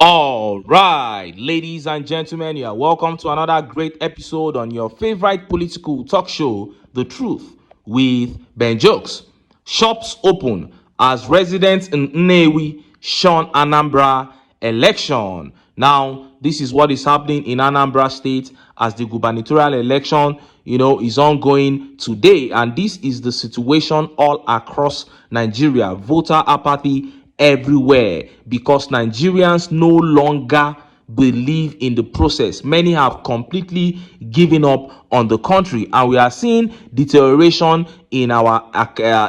All right, ladies and gentlemen, you are welcome to another great episode on your favorite political talk show, The Truth, with Ben Jokes. Shops open as residents in Nnewi shun Anambra election. Now, this is what is happening in Anambra State as the gubernatorial election, is ongoing today, and this is the situation all across Nigeria. Voter apathy everywhere because Nigerians no longer believe in the process. Many have completely given up on the country, and we are seeing deterioration in our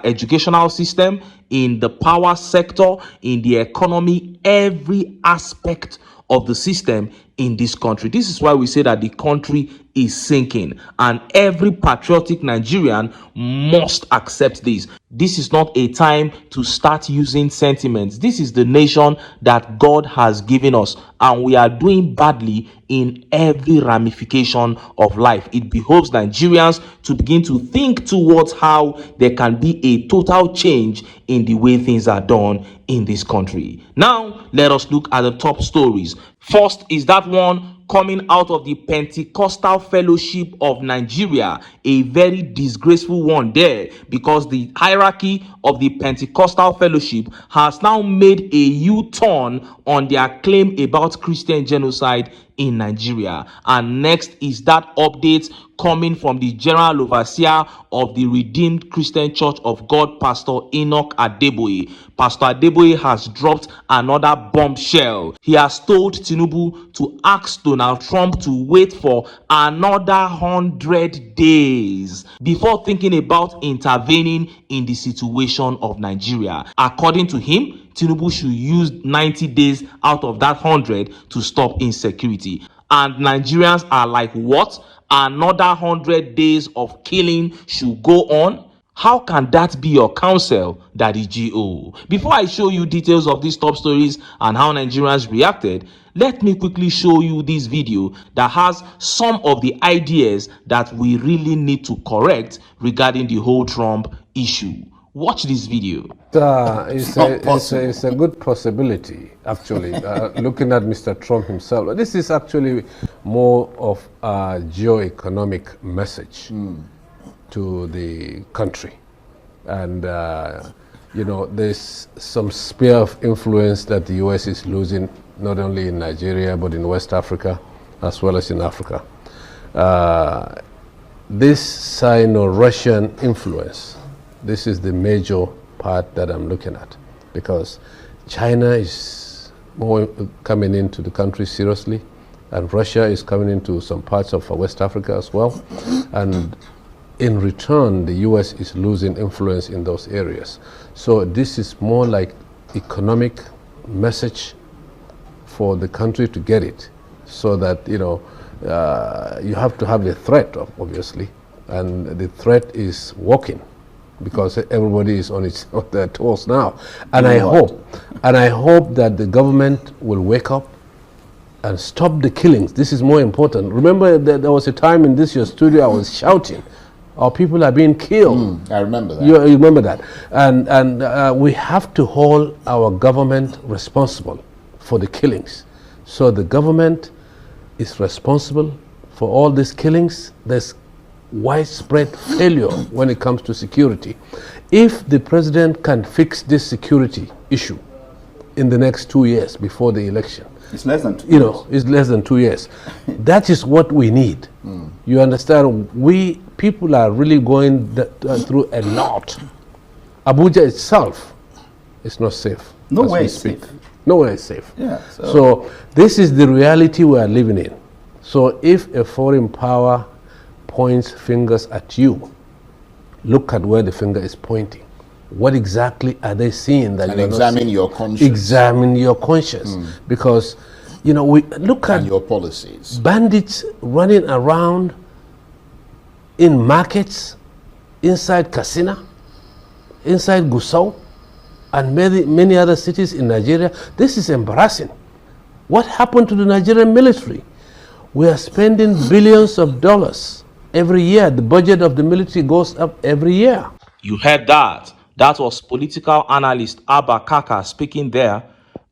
educational system, in the power sector, in the economy, every aspect of the system in this country. This is why we say that the country is sinking, and every patriotic Nigerian must accept this. This is not a time to start using sentiments. This is the nation that God has given us, and we are doing badly in every ramification of life. It behoves Nigerians to begin to think towards how there can be a total change in the way things are done in this country. Now, let us look at the top stories. First is that one coming out of the Pentecostal Fellowship of Nigeria, a very disgraceful one there, because the hierarchy of the Pentecostal Fellowship has now made a U-turn on their claim about Christian genocide in Nigeria. And next is that update coming from the General Overseer of the Redeemed Christian Church of God, Pastor Enoch Adeboye. Pastor Adeboye has dropped another bombshell. He has told Tinubu to ask Donald Trump to wait for another 100 days before thinking about intervening in the situation of Nigeria. According to him, Tinubu should use 90 days out of that 100 to stop insecurity. And Nigerians are like, what? Another 100 days of killing should go on? How can that be your counsel, Daddy G.O.? Before I show you details of these top stories and how Nigerians reacted, let me quickly show you this video that has some of the ideas that we really need to correct regarding the whole Trump issue. Watch this video. It's a good possibility, actually, looking at Mr. Trump himself. This is actually more of a geo-economic message to the country. And, there's some sphere of influence that the U.S. is losing, not only in Nigeria, but in West Africa, as well as in Africa. This Sino-Russian influence, this is the major part that I'm looking at, because China is more coming into the country seriously, and Russia is coming into some parts of West Africa as well. And in return, the U.S. is losing influence in those areas. So this is more like economic message for the country to get it, so that, you have to have the threat, obviously, and the threat is working, because everybody is on their toes now. And I hope that the government will wake up and stop the killings. This is more important. Remember that there was a time in your studio I was shouting, our people are being killed. I remember that. You remember that. And we have to hold our government responsible for the killings. So the government is responsible for all these killings. There's widespread failure when it comes to security. If the president can fix this security issue in the next 2 years before the election, it's less than 2 years. It's less than 2 years. That is what we need. You understand? People are really going through a lot. Abuja itself is not safe. Nowhere is safe. Nowhere is safe. Yeah. So this is the reality we are living in. So if a foreign power points fingers at you, look at where the finger is pointing. What exactly are they seeing that and examine your conscience? Examine your conscience, because we look at your policies. Bandits running around in markets, inside Katsina, inside Gusau, and many other cities in Nigeria. This is embarrassing. What happened to the Nigerian military? We are spending billions of dollars every year. The budget of the military goes up every year. You heard that. That was political analyst Abba Kaka speaking there.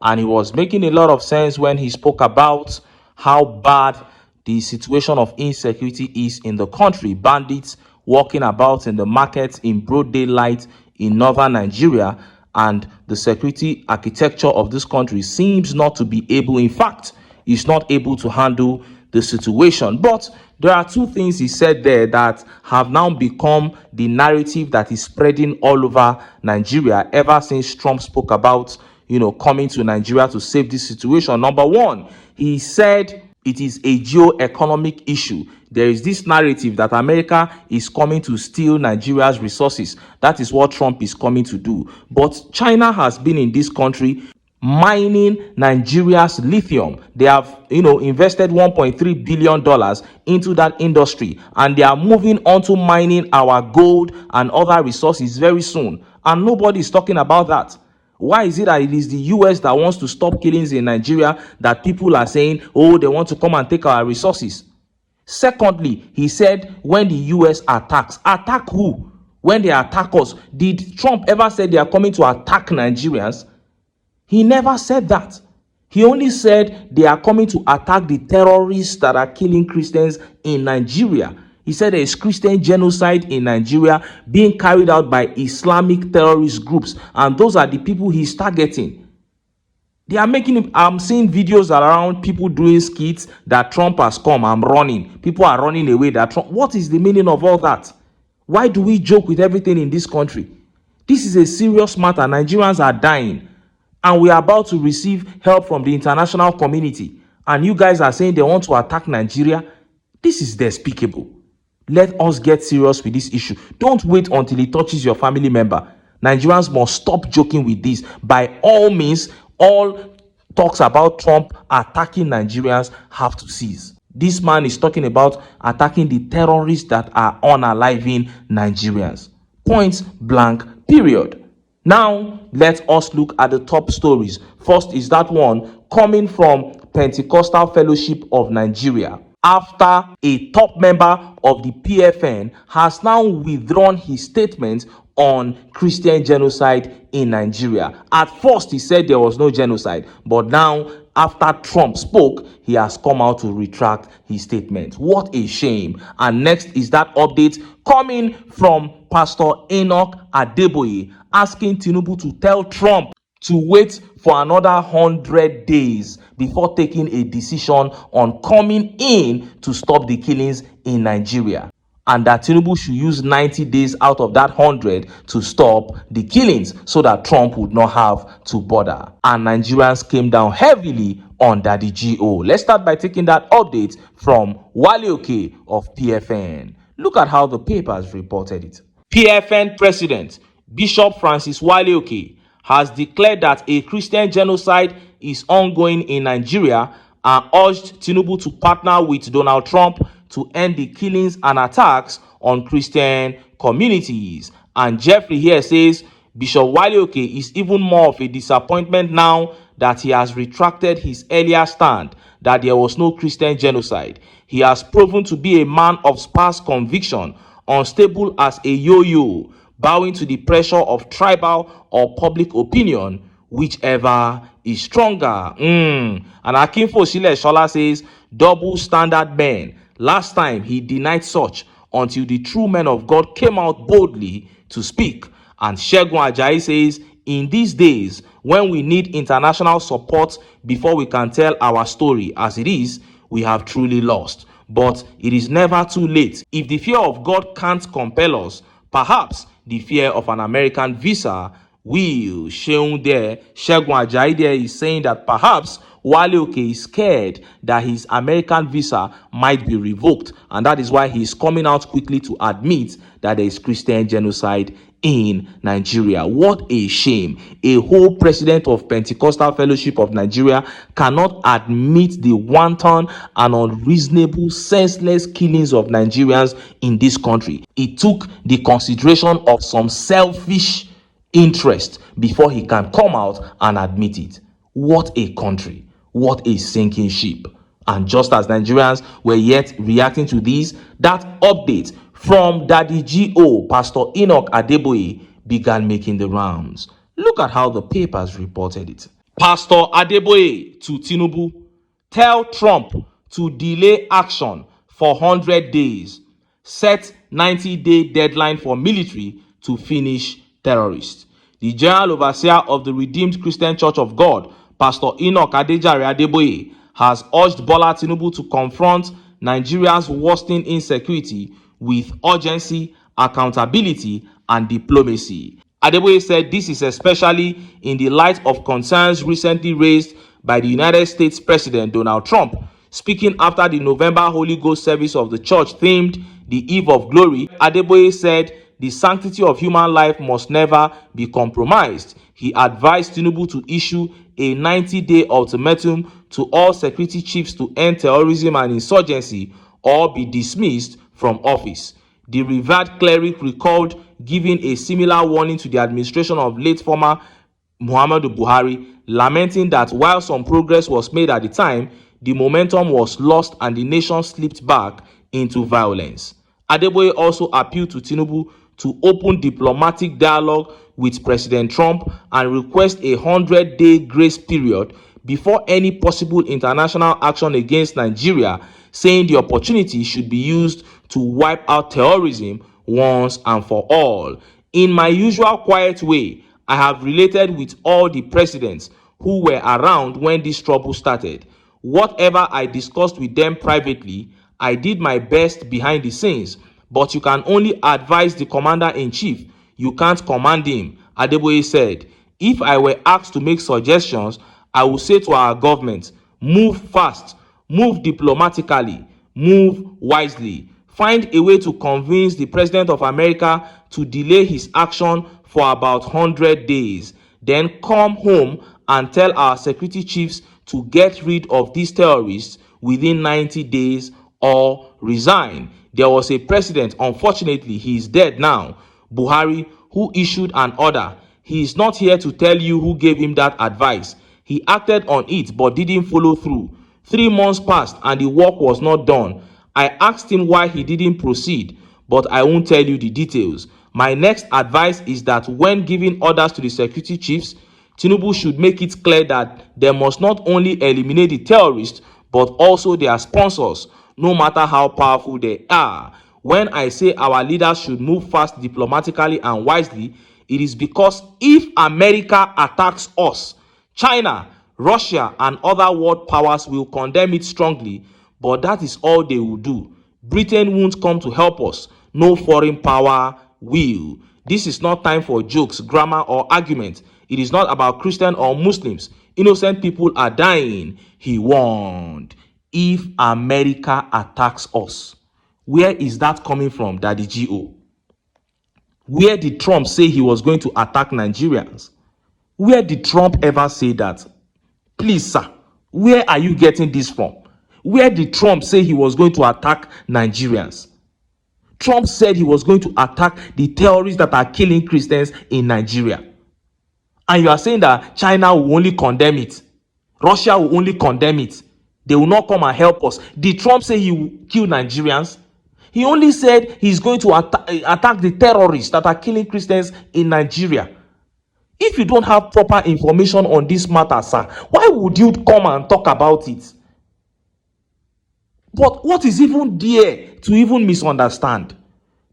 And he was making a lot of sense when he spoke about how bad the situation of insecurity is in the country. Bandits walking about in the markets in broad daylight in northern Nigeria, and the security architecture of this country seems not to be able, in fact, is not able to handle the situation. But there are two things he said there that have now become the narrative that is spreading all over Nigeria ever since Trump spoke about, coming to Nigeria to save this situation. Number one, he said it is a geo-economic issue. There is this narrative that America is coming to steal Nigeria's resources. That is what Trump is coming to do. But China has been in this country mining Nigeria's lithium. They have, invested $1.3 billion into that industry, and they are moving on to mining our gold and other resources very soon. And nobody is talking about that. Why is it that it is the US that wants to stop killings in Nigeria that people are saying, oh, they want to come and take our resources? Secondly, he said when the US attack who? When they attack us, did Trump ever say they are coming to attack Nigerians? He never said that. He only said they are coming to attack the terrorists that are killing Christians in Nigeria. He said there is Christian genocide in Nigeria being carried out by Islamic terrorist groups, and those are the people he's targeting. They are making, I'm seeing videos around people doing skits that Trump has come, I'm running. People are running away that Trump. What is the meaning of all that? Why do we joke with everything in this country? This is a serious matter. Nigerians are dying, and we are about to receive help from the international community, and you guys are saying they want to attack Nigeria. This is despicable. Let us get serious with this issue. Don't wait until it touches your family member. Nigerians must stop joking with this. By all means, all talks about Trump attacking Nigerians have to cease. This man is talking about attacking the terrorists that are unaliving Nigerians. Point blank, period. Now, let us look at the top stories. First is that one coming from Pentecostal Fellowship of Nigeria. After a top member of the PFN has now withdrawn his statement on Christian genocide in Nigeria. At first, he said there was no genocide, but now, after Trump spoke, he has come out to retract his statement. What a shame. And next is that update coming from Pastor Enoch Adeboye, asking Tinubu to tell Trump to wait for another 100 days before taking a decision on coming in to stop the killings in Nigeria, and that Tinubu should use 90 days out of that 100 to stop the killings so that Trump would not have to bother. And Nigerians came down heavily on Daddy G.O. Let's start by taking that update from Wale Oke of PFN. Look at how the papers reported it. PFN President Bishop Francis Wale Oke has declared that a Christian genocide is ongoing in Nigeria and urged Tinubu to partner with Donald Trump to end the killings and attacks on Christian communities. And Jeffrey here says Bishop Wale Oke is even more of a disappointment now that he has retracted his earlier stand that there was no Christian genocide. He has proven to be a man of sparse conviction, unstable as a yo-yo, bowing to the pressure of tribal or public opinion, whichever is stronger. And Akinfo Sile Shola says, double standard men. Last time he denied such until the true men of God came out boldly to speak. And Shegun Ajayi says, in these days when we need international support before we can tell our story as it is, we have truly lost. But it is never too late. If the fear of God can't compel us, perhaps the fear of an American visa will. Shegun Ajayi there is saying that perhaps Wale Oke is scared that his American visa might be revoked, and that is why he is coming out quickly to admit that there is Christian genocide in Nigeria. What a shame. A whole president of Pentecostal Fellowship of Nigeria cannot admit the wanton and unreasonable, senseless killings of Nigerians in this country. It took the consideration of some selfish interest before he can come out and admit it. What a country. What a sinking ship. And just as Nigerians were yet reacting to this, that update from Daddy G.O., Pastor Enoch Adeboye, began making the rounds. Look at how the papers reported it. Pastor Adeboye to Tinubu: tell Trump to delay action for 100 days. Set 90-day deadline for military to finish terrorists. The General Overseer of the Redeemed Christian Church of God, Pastor Enoch Adejare Adeboye, has urged Bola Tinubu to confront Nigeria's worsening insecurity with urgency, accountability, and diplomacy. Adeboye said this is especially in the light of concerns recently raised by the United States President Donald Trump. Speaking after the November Holy Ghost service of the church themed the Eve of Glory, Adeboye said the sanctity of human life must never be compromised. He advised Tinubu to issue a 90-day ultimatum to all security chiefs to end terrorism and insurgency or be dismissed from office. The revered cleric recalled giving a similar warning to the administration of late former Muhammadu Buhari, lamenting that while some progress was made at the time, the momentum was lost and the nation slipped back into violence. Adeboye also appealed to Tinubu to open diplomatic dialogue with President Trump and request a 100-day grace period before any possible international action against Nigeria, saying the opportunity should be used to wipe out terrorism once and for all. In my usual quiet way, I have related with all the presidents who were around when this trouble started. Whatever I discussed with them privately, I did my best behind the scenes, but you can only advise the commander-in-chief. You can't command him, Adeboye said. If I were asked to make suggestions, I would say to our government, move fast, move diplomatically, move wisely. Find a way to convince the President of America to delay his action for about 100 days. Then come home and tell our security chiefs to get rid of these terrorists within 90 days or resign. There was a president, unfortunately, he is dead now, Buhari, who issued an order. He is not here to tell you who gave him that advice. He acted on it but didn't follow through. 3 months passed and the work was not done. I asked him why he didn't proceed, but I won't tell you the details. My next advice is that when giving orders to the security chiefs, Tinubu should make it clear that they must not only eliminate the terrorists, but also their sponsors, no matter how powerful they are. When I say our leaders should move fast diplomatically and wisely, it is because if America attacks us, China, Russia, and other world powers will condemn it strongly, but that is all they will do. Britain won't come to help us. No foreign power will. This is not time for jokes, grammar, or argument. It is not about Christian or Muslims. Innocent people are dying. He warned. If America attacks us, where is that coming from, Daddy G.O.? Where did Trump say he was going to attack Nigerians? Where did Trump ever say that? Please, sir, where are you getting this from? Where did Trump say he was going to attack Nigerians? Trump said he was going to attack the terrorists that are killing Christians in Nigeria. And you are saying that China will only condemn it. Russia will only condemn it. They will not come and help us. Did Trump say he will kill Nigerians? He only said he's going to attack the terrorists that are killing Christians in Nigeria. If you don't have proper information on this matter, sir, why would you come and talk about it? But what is even there to even misunderstand?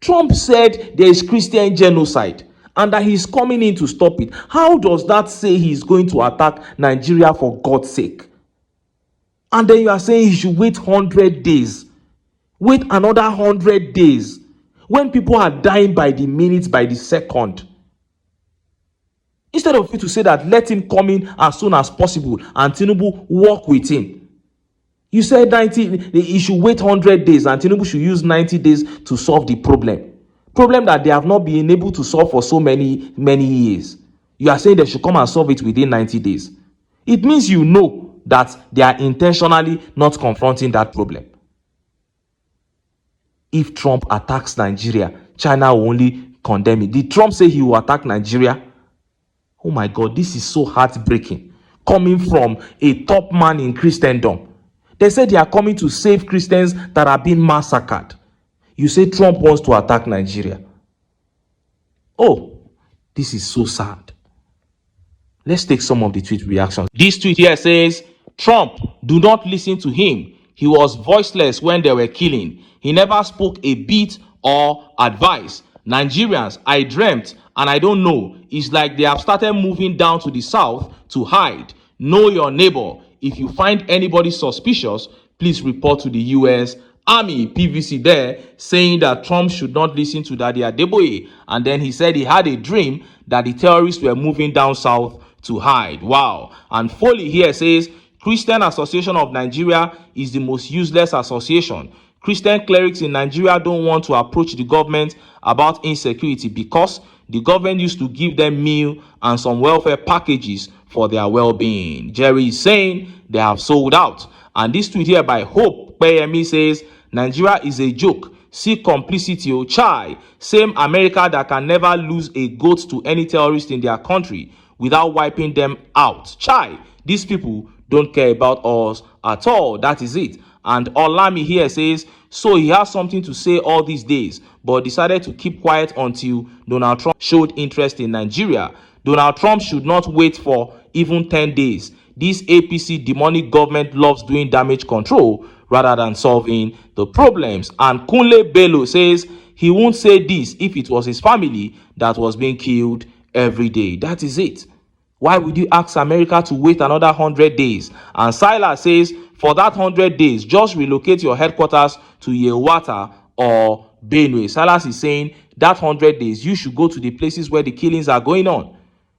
Trump said there is Christian genocide and that he's coming in to stop it. How does that say he's going to attack Nigeria for God's sake? And then you are saying he should wait 100 days. Wait another 100 days. When people are dying by the minute, by the second. Instead of you to say that let him come in as soon as possible and Tinubu work with him. You said he should wait 100 days and Tinubu should use 90 days to solve the problem. Problem that they have not been able to solve for so many years. You are saying they should come and solve it within 90 days. It means you know that they are intentionally not confronting that problem. If Trump attacks Nigeria, China will only condemn it. Did Trump say he will attack Nigeria? Oh my God, this is so heartbreaking. Coming from a top man in Christendom. They said they are coming to save Christians that are being massacred. You say Trump wants to attack Nigeria. Oh, this is so sad. Let's take some of the tweet reactions. This tweet here says, Trump, do not listen to him. He was voiceless when they were killing. He never spoke a bit or advice. Nigerians, I dreamt and I don't know. It's like they have started moving down to the south to hide. Know your neighbor. If you find anybody suspicious, please report to the US Army. PVC there saying that Trump should not listen to Daddy Adeboye. And then he said he had a dream that the terrorists were moving down south to hide. Wow. And Foley here says, Christian Association of Nigeria is the most useless association. Christian clerics in Nigeria don't want to approach the government about insecurity because the government used to give them meal and some welfare packages for their well-being. Jerry is saying they have sold out. And this tweet here by Hope Payemi says, Nigeria is a joke. See complicity, oh chai. Same America that can never lose a goat to any terrorist in their country without wiping them out. Chai, these people don't care about us at all. That is it. And Olami here says, so he has something to say all these days, but decided to keep quiet until Donald Trump showed interest in Nigeria. Donald Trump should not wait for even 10 days. This APC demonic government loves doing damage control rather than solving the problems. And Kunle Bello says he won't say this if it was his family that was being killed every day. That is it. Why would you ask America to wait another 100 days? And Silas says, for that 100 days, just relocate your headquarters to Yewata or Benue. Silas is saying that 100 days, you should go to the places where the killings are going on.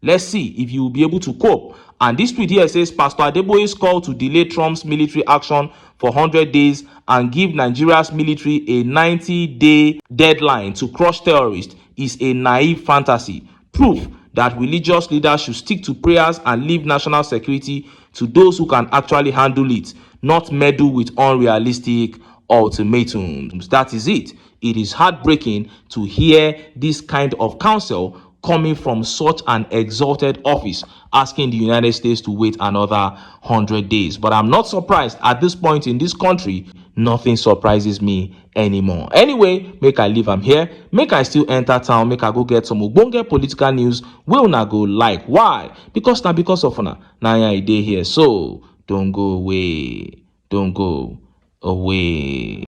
Let's see if you will be able to cope. And this tweet here says, Pastor Adeboye's call to delay Trump's military action for 100 days and give Nigeria's military a 90-day deadline to crush terrorists is a naive fantasy. Proof that religious leaders should stick to prayers and leave national security to those who can actually handle it, not meddle with unrealistic ultimatums. That is it. It is heartbreaking to hear this kind of counsel coming from such an exalted office, asking the United States to wait another 100 days. But I'm not surprised at this point in this country. Nothing surprises me anymore. Anyway, make I leave am here. Make I still enter town. Make I go get some ogbonge political news. Will not go like. Why? Because now because of una. Now I dey here. So don't go away. Don't go away.